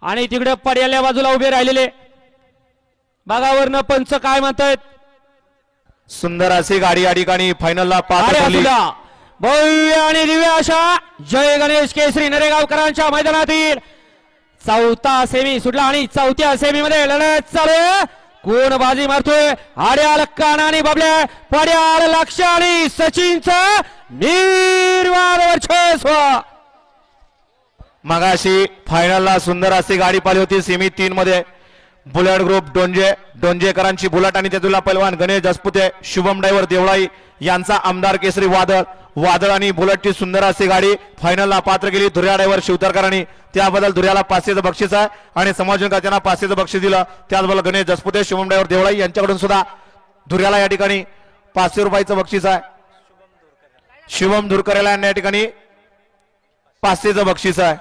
आणि तिकडे पड्याल्या बाजूला उभे राहिलेले बघावरनं पंच काय म्हणतायत। सुंदर अशी गाडी या ठिकाणी फायनलला पात्र ठरली। भव्य आणि दिव्य अशा जय गणेश केसरी नरेगावकरांच्या मैदानातील चौथा सेमी सुटला आणि चौथ्या सेमी मध्ये लढत चालू आहे। कोण बाजी मारतोय? आड्याल काना आणि बबल्या पड्याल लक्ष आणि सचिनचं निर्वाद वर्चस्व। मगाशी फायनलला सुंदर अशी गाडी पाहिली होती सेमी 3 मध्ये बुलेट ग्रुप डोंजेकरांची बुलेट आणि त्यातला पैलवान गणेश जसपुते शुभम ड्रायव्हर देवळाई यांचा आमदार केसरी वादळ आणि बुलेटची सुंदर अशी गाडी फायनलला पात्र केली धुर्या ड्रायव्हर शिवतरकरांनी। त्याबद्दल धुर्याला 500चं बक्षीस आहे आणि समाजकांना 500चं बक्षीस दिलं। त्याचबरोबर गणेश जसपुते शुभम ड्रायव्हर देवळाई यांच्याकडून सुद्धा धुर्याला या ठिकाणी 500 रुपयाचं बक्षीस आहे। शुभम धुरकर या ठिकाणी 500चं बक्षीस आहे।